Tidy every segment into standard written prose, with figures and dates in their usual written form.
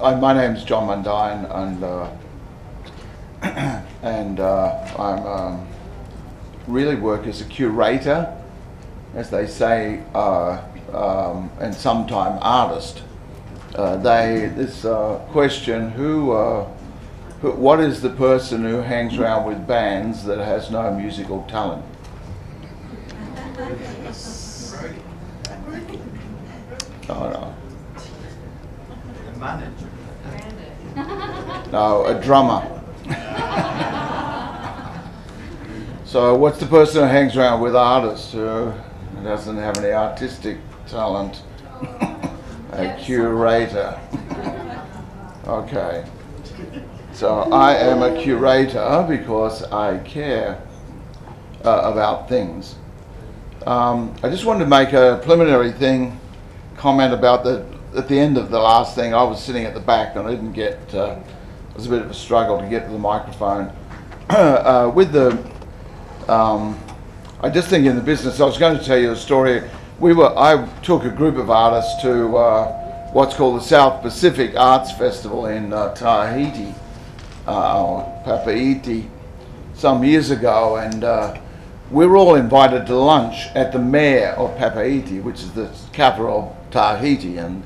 My name's Djon Mundine, and I'm really work as a curator, as they say, and sometime artist. This question: what is the person who hangs around with bands that has no musical talent? Oh no. No, a drummer. So what's the person who hangs around with artists who doesn't have any artistic talent? A curator. Okay. So I am a curator because I care about things. I just wanted to make a preliminary comment about at the end of the last thing. I was sitting at the back and I didn't get, it was a bit of a struggle to get to the microphone. I just think in the business, I was going to tell you a story. I took a group of artists to what's called the South Pacific Arts Festival in Tahiti, Papeete, some years ago, and we were all invited to lunch at the mayor of Papeete, which is the capital of Tahiti, and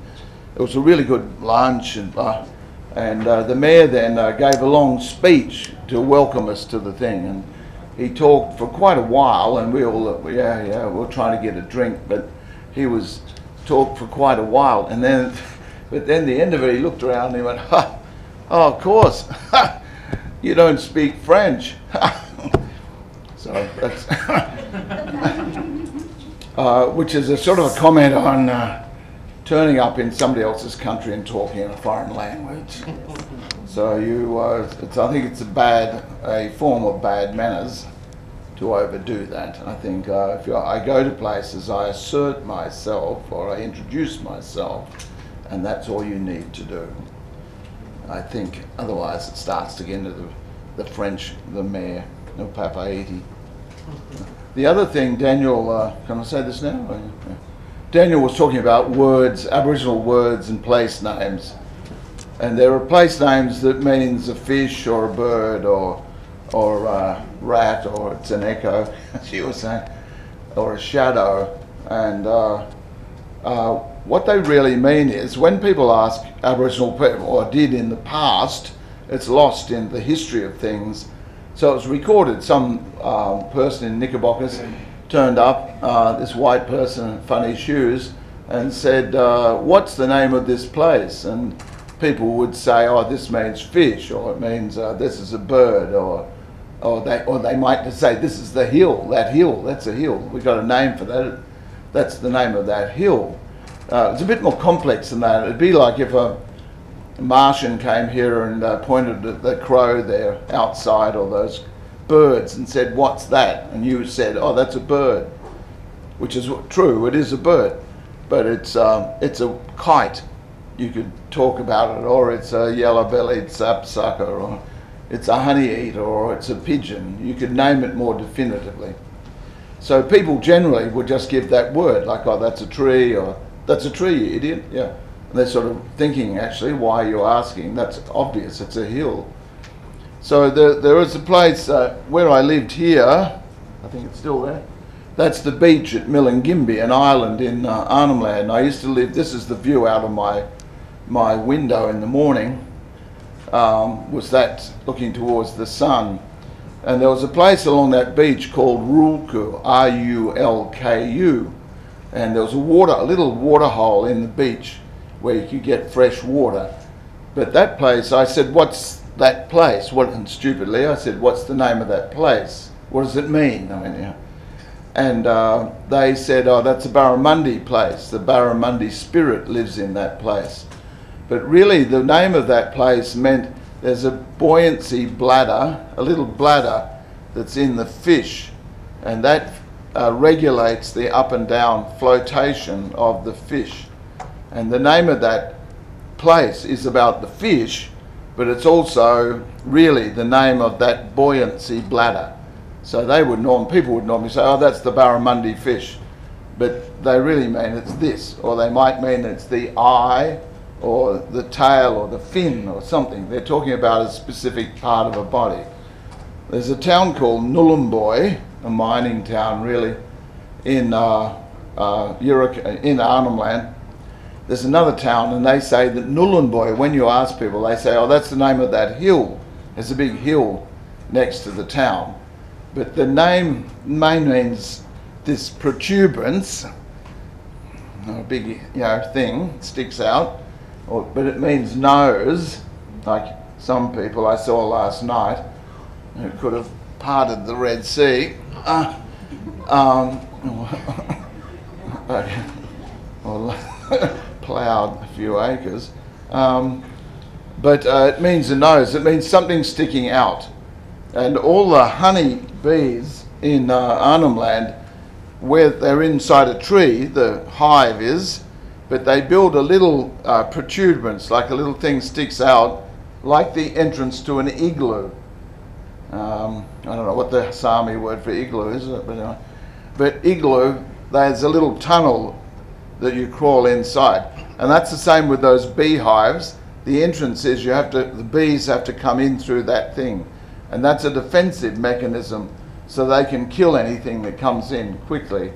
it was a really good lunch, and the mayor then gave a long speech to welcome us to the thing, and he talked for quite a while, and we all, we were trying to get a drink, but he talked for quite a while, and then, but then the end of it, he looked around and he went, oh, of course, you don't speak French. So that's, which is a sort of a comment on turning up in somebody else's country and talking in a foreign language. So I think it's a form of bad manners to overdo that. I think if I go to places, I assert myself or I introduce myself, and that's all you need to do. I think otherwise it starts to get into the French, the mayor of Papeete. The other thing, Daniel, can I say this now? Yeah. Daniel was talking about words, Aboriginal words and place names. And there are place names that means a fish or a bird or a rat, or it's an echo, as you were saying, or a shadow. And what they really mean is, when people ask Aboriginal people, or did in the past, it's lost in the history of things. So it was recorded, some person in knickerbockers turned up, this white person in funny shoes, and said, what's the name of this place? And people would say, oh, this means fish, or it means this is a bird, or they might just say, this is the hill, that's a hill. We've got a name for that, that's the name of that hill. It's a bit more complex than that. It'd be like if a Martian came here and pointed at the crow there outside, or those birds, and said, what's that? And you said, oh, that's a bird, which is true, it is a bird, but it's a kite. You could talk about it, or it's a yellow-bellied sapsucker, or it's a honey-eater, or it's a pigeon. You could name it more definitively. So people generally would just give that word, like, oh, that's a tree, or that's a tree, you idiot, yeah. And they're sort of thinking, actually, why are you asking? That's obvious, it's a hill. So there was a place where I lived here, I think it's still there. That's the beach at Maningrida, an island in Arnhem Land. I used to live, this is the view out of my window in the morning, was that looking towards the sun. And there was a place along that beach called Rulku, R-U-L-K-U. And there was a little water hole in the beach where you could get fresh water. But that place, I said, what's that place? And stupidly, I said, what's the name of that place? What does it mean? I mean, yeah. And they said, oh, that's a Barramundi place. The Barramundi spirit lives in that place. But really, the name of that place meant there's a buoyancy bladder, a little bladder that's in the fish, and that regulates the up and down flotation of the fish. And the name of that place is about the fish, but it's also really the name of that buoyancy bladder. So people would normally say, oh, that's the Barramundi fish, but they really mean it's this, or they might mean it's the eye or the tail or the fin or something. They're talking about a specific part of a body. There's a town called Nhulunbuy, a mining town really, in Arnhem Land. There's another town, and they say that Nhulunbuy, when you ask people, they say, oh, that's the name of that hill. There's a big hill next to the town. But the name means this protuberance, a big thing sticks out, but it means nose, like some people I saw last night who could have parted the Red Sea. Or ploughed a few acres. But it means a nose, it means something sticking out. And all the honey bees in Arnhem Land, where they're inside a tree, the hive is, but they build a little protuberance, like a little thing sticks out, like the entrance to an igloo. I don't know what the Sami word for igloo is, but anyway. But igloo, there's a little tunnel that you crawl inside. And that's the same with those beehives. The entrance is the bees have to come in through that thing. And that's a defensive mechanism, so they can kill anything that comes in quickly.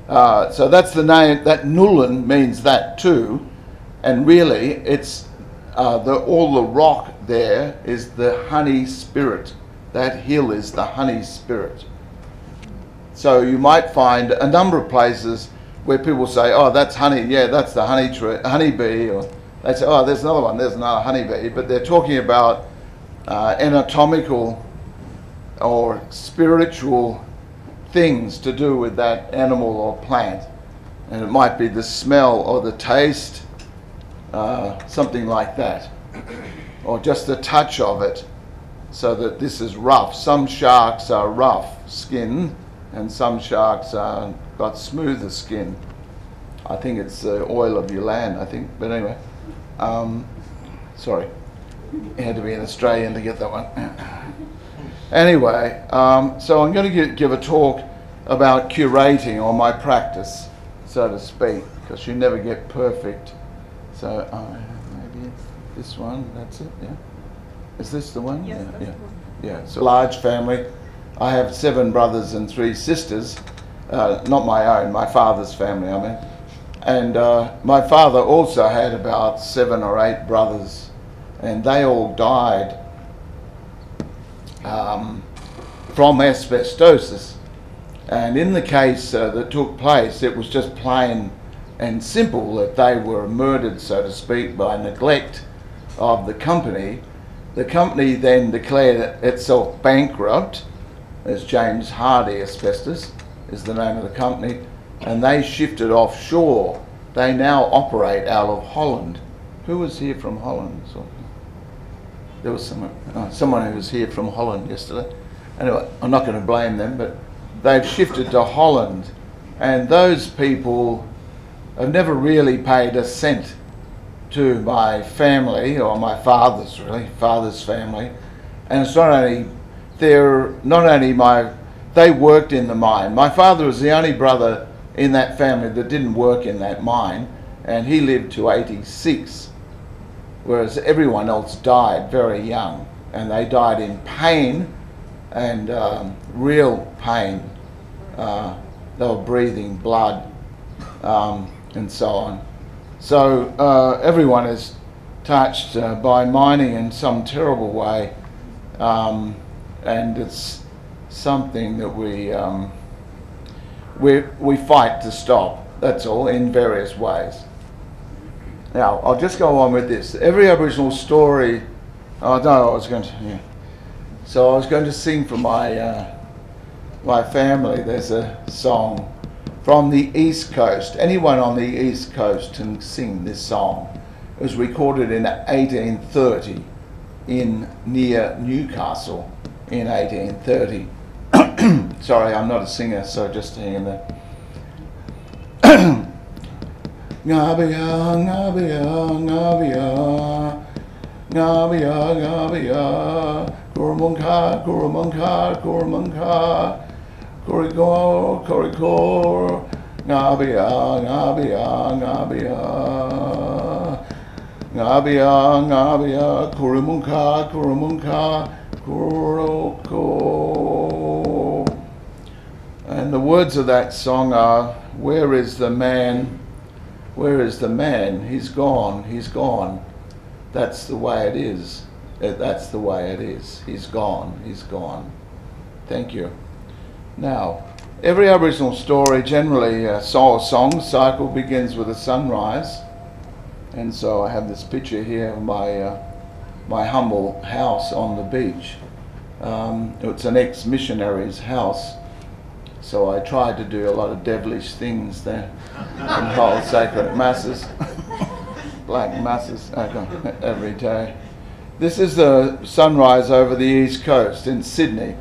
So that's the name, that Newland means that too. And really, it's all the rock there is the honey spirit. That hill is the honey spirit. So you might find a number of places where people say, oh, that's honey, yeah, that's the honey tree, honeybee, or they say, oh, there's another one, there's another honeybee, but they're talking about anatomical or spiritual things to do with that animal or plant. And it might be the smell or the taste, something like that, or just the touch of it, so that this is rough. Some sharks are rough skin, and some sharks are got smoother skin. I think it's the oil of your land, I think, but anyway. Sorry, you had to be an Australian to get that one. Anyway, so I'm going to give a talk about curating, or my practice, so to speak, because you never get perfect. So maybe this one, that's it, yeah? Is this the one? Yes, yeah. Yeah, so large family. I have 7 brothers and 3 sisters, not my own, my father's family, I mean. And my father also had about 7 or 8 brothers, and they all died from asbestosis. And in the case that took place, it was just plain and simple that they were murdered, so to speak, by neglect of the company. The company then declared itself bankrupt, as James Hardy Asbestos is the name of the company, and they shifted offshore. They now operate out of Holland. Who was here from Holland? So, there was someone who was here from Holland yesterday. Anyway, I'm not going to blame them, but they've shifted to Holland, and those people have never really paid a cent to my family, or my father's family. And it's not only they worked in the mine. My father was the only brother in that family that didn't work in that mine, and he lived to 86, whereas everyone else died very young, and they died in pain, and real pain. They were breathing blood, and so on. So everyone is touched by mining in some terrible way, and it's something that we fight to stop. That's all, in various ways. Now I'll just go on with this. Every Aboriginal story. Oh no, I was going to. Yeah. So I was going to sing for my my family. There's a song from the East Coast. Anyone on the East Coast can sing this song. It was recorded in 1830 near Newcastle in 1830. Sorry, I'm not a singer, so just hang in there. Ngabia, ngabia, ngabia, ngabia, ngabia, Kurumunka, Kurumunka, Kurumunka, Korigor, Korigor, Ngabia, Ngabia, Ngabia, Ngabia, ngabia, kurimunka, kurimunka, kuroko. And the words of that song are, where is the man? Where is the man? He's gone, he's gone. That's the way it is. That's the way it is. He's gone, he's gone. Thank you. Now, every Aboriginal story, generally a song cycle, begins with a sunrise. And so I have this picture here of my humble house on the beach. It's an ex-missionary's house. So I tried to do a lot of devilish things there and hold sacred masses, black masses every day. This is the sunrise over the east coast in Sydney.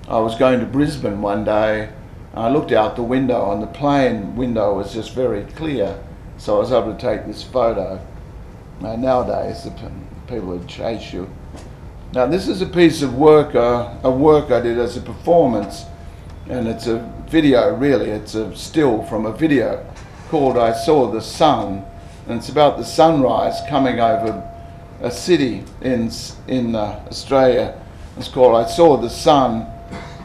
I was going to Brisbane one day. I looked out the window and the plane window was just very clear. So I was able to take this photo. Nowadays, the people would chase you. Now this is a piece of work, a work I did as a performance. And it's a video, really. It's a still from a video called I Saw the Sun. And it's about the sunrise coming over a city in Australia. It's called I Saw the Sun.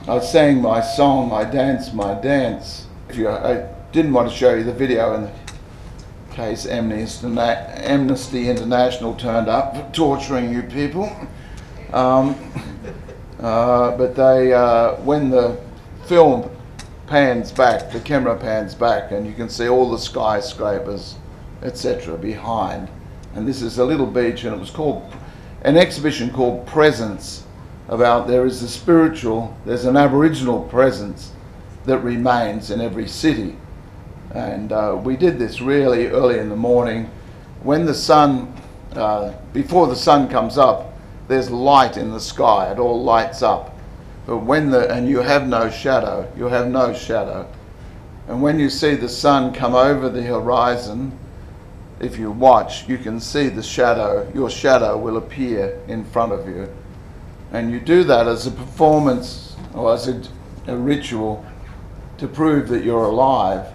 I sang my song, I danced my dance. I didn't want to show you the video in case Amnesty International turned up for torturing you people. But they, when the film pans back, the camera pans back, and you can see all the skyscrapers, etc. behind. And this is a little beach, and it was called an exhibition called Presence, about there's an Aboriginal presence that remains in every city. And we did this really early in the morning. When the sun, before the sun comes up, there's light in the sky, it all lights up. But and you have no shadow, you have no shadow. And when you see the sun come over the horizon, if you watch, you can see the shadow, your shadow will appear in front of you. And you do that as a performance, or as a ritual, to prove that you're alive.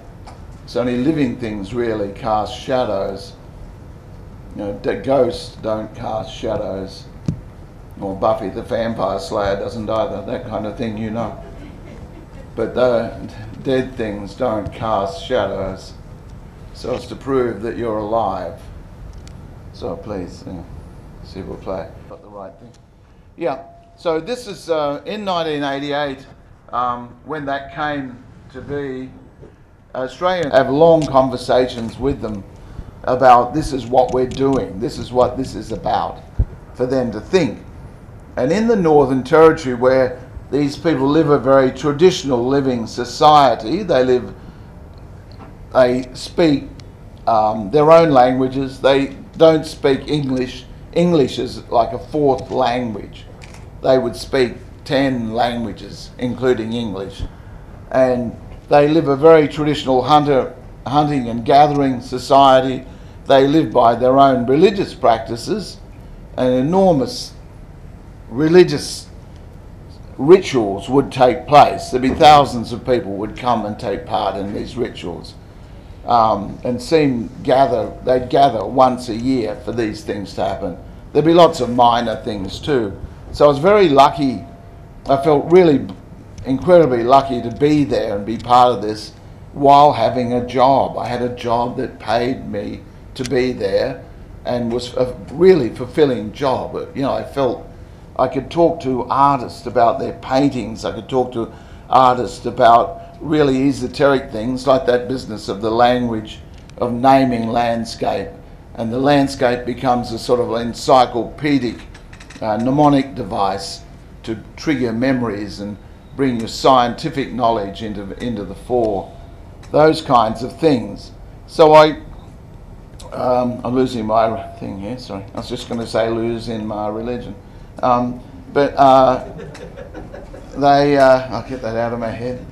It's only living things really cast shadows. You know, ghosts don't cast shadows. Or Buffy the Vampire Slayer doesn't either, that kind of thing, you know. But the dead things don't cast shadows. So it's to prove that you're alive. So please, see if we'll play. Got the right thing. Yeah, so this is in 1988, when that came to be. Australians have long conversations with them about this is what we're doing, this is what this is about, for them to think. And in the Northern Territory, where these people live a very traditional living society, they speak their own languages, they don't speak English. English is like a fourth language. They would speak 10 languages, including English. And they live a very traditional hunting and gathering society. They live by their own religious practices, and enormous religious rituals would take place. There'd be thousands of people would come and take part in these rituals, and they'd gather once a year for these things to happen. There'd be lots of minor things too. So I was very lucky. I felt really incredibly lucky to be there and be part of this while having a job. I had a job that paid me to be there and was a really fulfilling job. You know, I felt I could talk to artists about their paintings. I could talk to artists about really esoteric things like that business of the language of naming landscape. And the landscape becomes a sort of encyclopedic mnemonic device to trigger memories and bring your scientific knowledge into the fore. Those kinds of things. So I'm losing my thing here, sorry. I was just going to say losing my religion. I'll get that out of my head.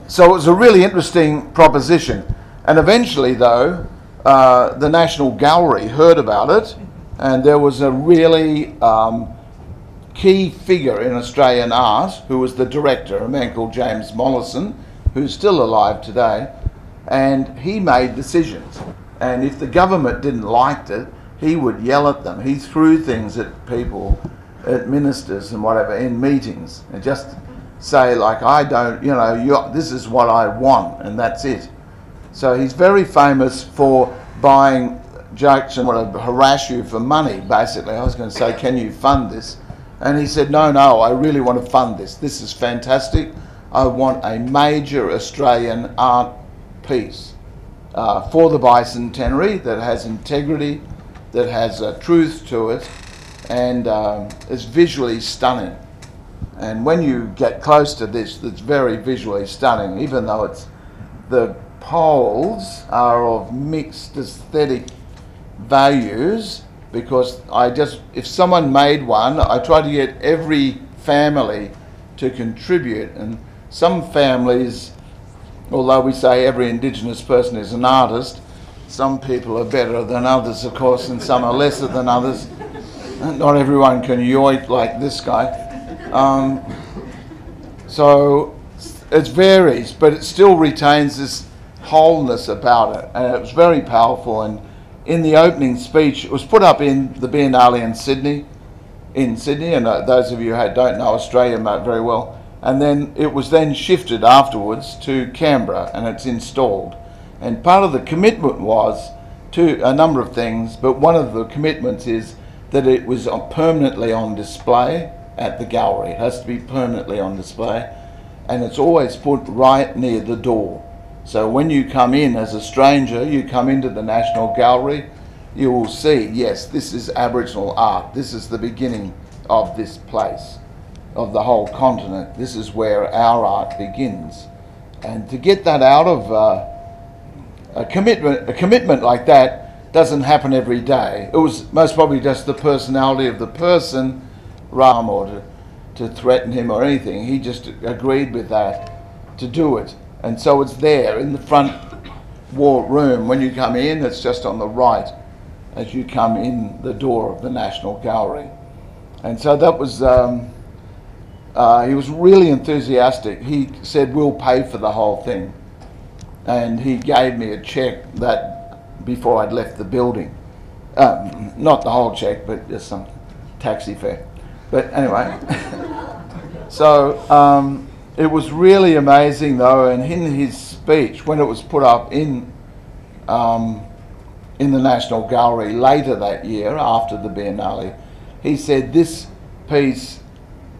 So it was a really interesting proposition. And eventually, though, the National Gallery heard about it, and there was a really key figure in Australian art who was the director, a man called James Mollison, who's still alive today, and he made decisions And if the government didn't like it, he would yell at them. He threw things at people, at ministers and whatever, in meetings, and just say, like, I don't, you know, this is what I want, and that's it. So he's very famous for buying jokes and want to harass you for money, basically. I was going to say, can you fund this? And he said, no, I really want to fund this. This is fantastic. I want a major Australian art piece for the bicentenary that has integrity, that has truth to it, and is visually stunning. And when you get close to this, it's very visually stunning, even though it's, the poles are of mixed aesthetic values, because if someone made one, I try to get every family to contribute, and some families, although we say every Indigenous person is an artist, some people are better than others, of course, and some are lesser than others. Not everyone can yoik like this guy. So it varies, but it still retains this wholeness about it, and it was very powerful. And in the opening speech, it was put up in the Biennale in Sydney, and those of you who don't know Australia very well, and then it was then shifted afterwards to Canberra, and it's installed. And part of the commitment was to a number of things, but one of the commitments is that it was permanently on display at the gallery. It has to be permanently on display, and it's always put right near the door. So when you come in as a stranger, you come into the National Gallery, you will see, yes, this is Aboriginal art. This is the beginning of this place, of the whole continent. This is where our art begins. And to get that out of a commitment like that doesn't happen every day. It was most probably just the personality of the person, or to threaten him or anything. He just agreed with that to do it. And so it's there in the front wall room. When you come in, it's just on the right as you come in the door of the National Gallery. And so that was, he was really enthusiastic. He said, we'll pay for the whole thing. And he gave me a check that before I'd left the building. Not the whole check, but just some taxi fare. But anyway, so it was really amazing though, and in his speech, when it was put up in the National Gallery later that year, after the Biennale, he said this piece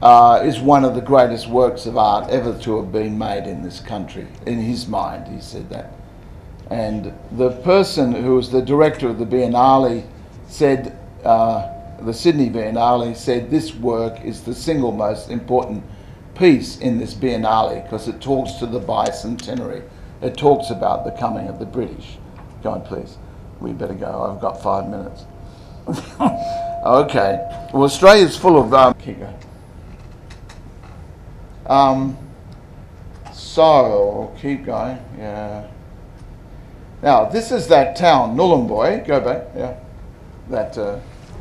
is one of the greatest works of art ever to have been made in this country. In his mind, he said that. And the person who was the director of the Biennale said, the Sydney Biennale said, this work is the single most important piece in this Biennale because it talks to the bicentenary. It talks about the coming of the British. Go on, please. We better go. I've got 5 minutes. Okay. Well, Australia's full of... keep going. So, keep going. Yeah. Now, this is that town, Nhulunbuy. Go back. Yeah. That...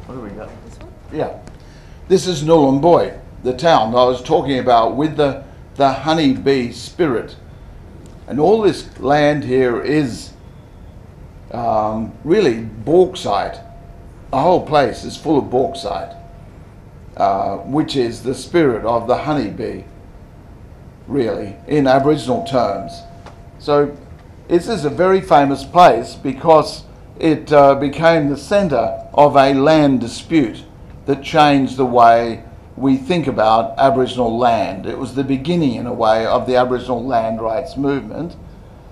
what do we got? This one? Yeah. This is Nhulunbuy, the town I was talking about with the honeybee spirit. And all this land here is really bauxite. The whole place is full of bauxite, which is the spirit of the honeybee, really, in Aboriginal terms. So this is a very famous place because it became the centre of a land dispute that changed the way we think about Aboriginal land. It was the beginning, in a way, of the Aboriginal land rights movement.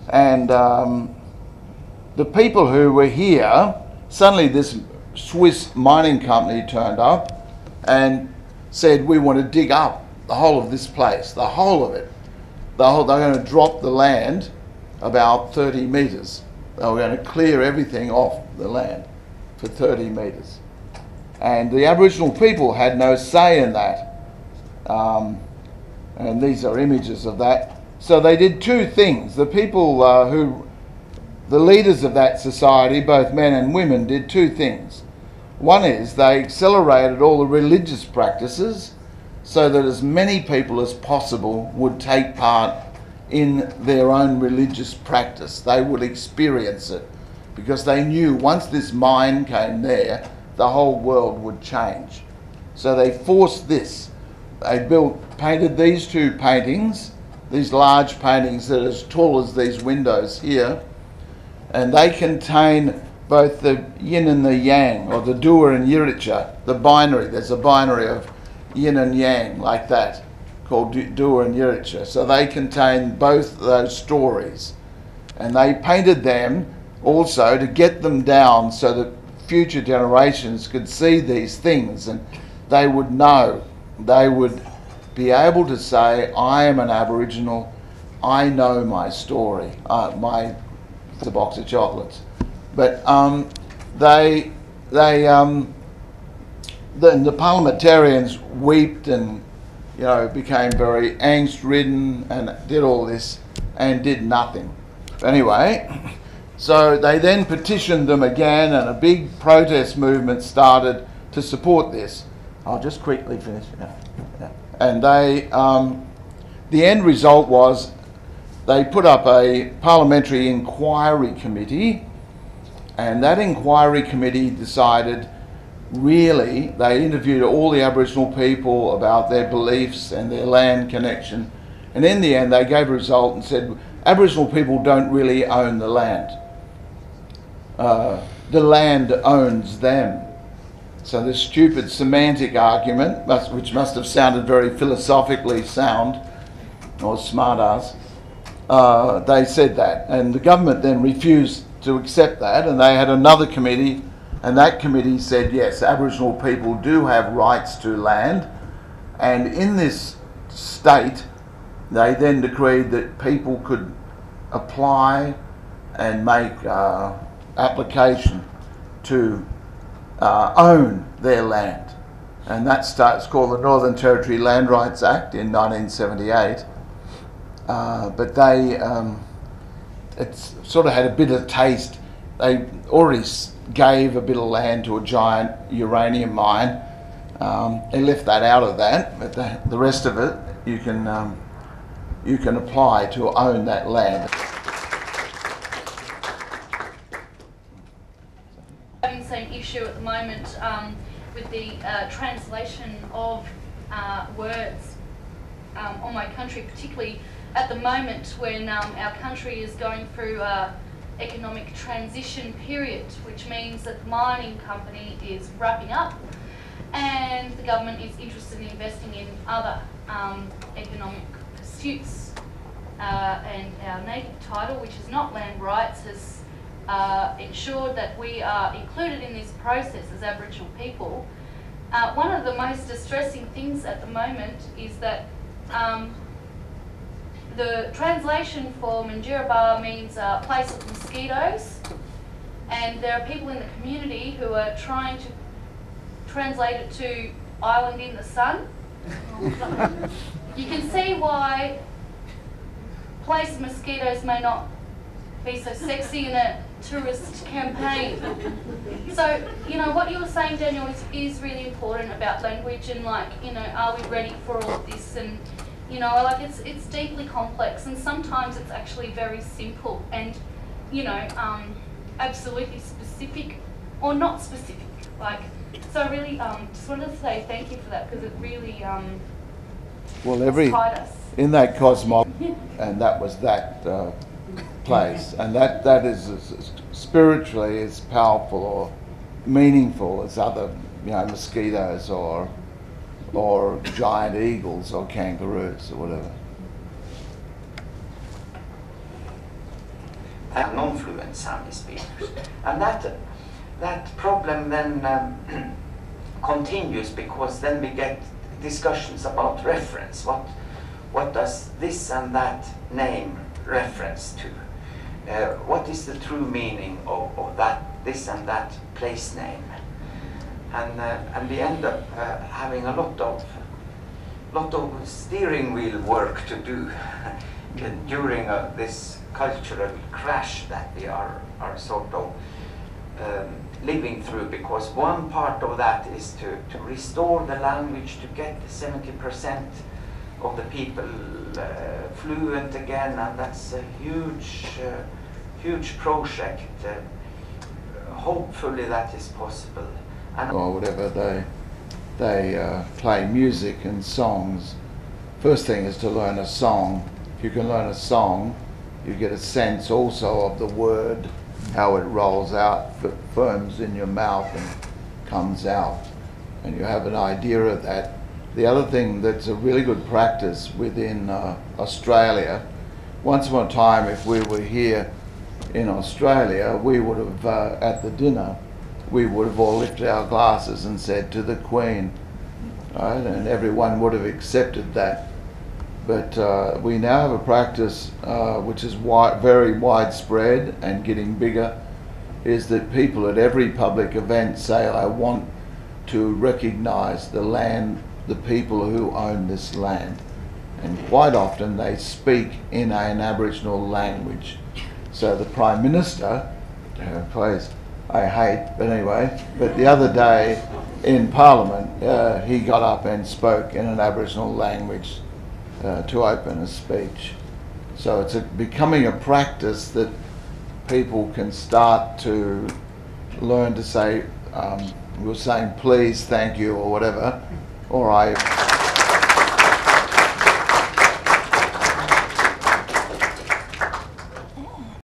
And the people who were here, suddenly this Swiss mining company turned up and said, we want to dig up the whole of this place, the whole of it. They're going to drop the land about 30 metres. They were going to clear everything off the land for 30 metres. And the Aboriginal people had no say in that. And these are images of that. So they did two things. The people the leaders of that society, both men and women, did two things. One is they accelerated all the religious practices so that as many people as possible would take part in their own religious practice. They would experience it. because they knew once this mine came there, the whole world would change. So they forced this. They painted these two paintings, these large paintings that are as tall as these windows here, and they contain both the yin and the yang, or the dua and yiricha, the binary. There's a binary of yin and yang like that, called dua and yiricha. So they contain both those stories. And they painted them also to get them down so that future generations could see these things and they would know. They would be able to say, I am an Aboriginal, I know my story. It's a box of chocolates. But the parliamentarians wept and, you know, became very angst-ridden and did all this and did nothing. Anyway, so they then petitioned them again, and a big protest movement started to support this. I'll just quickly finish. Yeah. And they, the end result was they put up a parliamentary inquiry committee, and that inquiry committee decided, really, they interviewed all the Aboriginal people about their beliefs and their land connection, and in the end they gave a result and said Aboriginal people don't really own the land. The land owns them. So this stupid semantic argument, which must have sounded very philosophically sound, or smart-ass, they said that, and the government then refused to accept that, and they had another committee, and that committee said yes, Aboriginal people do have rights to land, and in this state they then decreed that people could apply and make application to own their land, and that starts called the Northern Territory Land Rights Act in 1978. But they, it's sort of had a bitter taste. They already gave a bit of land to a giant uranium mine. They left that out of that, but the rest of it you can apply to own that land. Having the same issue at the moment with the translation of words on my country, particularly at the moment when our country is going through an economic transition period, which means that the mining company is wrapping up and the government is interested in investing in other economic pursuits. And our native title, which is not land rights, has ensured that we are included in this process as Aboriginal people. One of the most distressing things at the moment is that the translation for Maningrida means place of mosquitoes, and there are people in the community who are trying to translate it to island in the sun. You can see why place of mosquitoes may not be so sexy in a tourist campaign. So, you know, what you were saying, Daniel, is really important about language and, like, you know, are we ready for all of this? And, you know, like, it's deeply complex, and sometimes it's actually very simple and, you know, absolutely specific or not specific. Like, so I really just wanted to say thank you for that, because it really well, tied us. In that cosmos, and that was that place, and that is as spiritually as powerful or meaningful as other, you know, mosquitoes or giant eagles or kangaroos or whatever. Non-fluent Sami speakers, and that problem then continues, because then we get discussions about reference. What does this and that name reference to? What is the true meaning of this and that place name? And we end up having a lot of steering wheel work to do during this cultural crash that we are sort of living through, because one part of that is to restore the language, to get 70% of the people fluent again, and that's a huge project. hopefully that is possible. And or whatever, they play music and songs. First thing is to learn a song. If you can learn a song, you get a sense also of the word, how it rolls out, forms in your mouth and comes out, and you have an idea of that. The other thing that's a really good practice within Australia, once upon a time, if we were here in Australia, we would have, at the dinner, we would have all lifted our glasses and said, "To the Queen," right? And everyone would have accepted that. But we now have a practice which is very widespread and getting bigger, is that people at every public event say, "I want to recognise the land, the people who own this land." And quite often they speak in an Aboriginal language. So the Prime Minister, please, I hate, but anyway, but the other day in Parliament, he got up and spoke in an Aboriginal language to open a speech. So it's becoming a practice that people can start to learn to say, we were saying please, thank you, or whatever, or I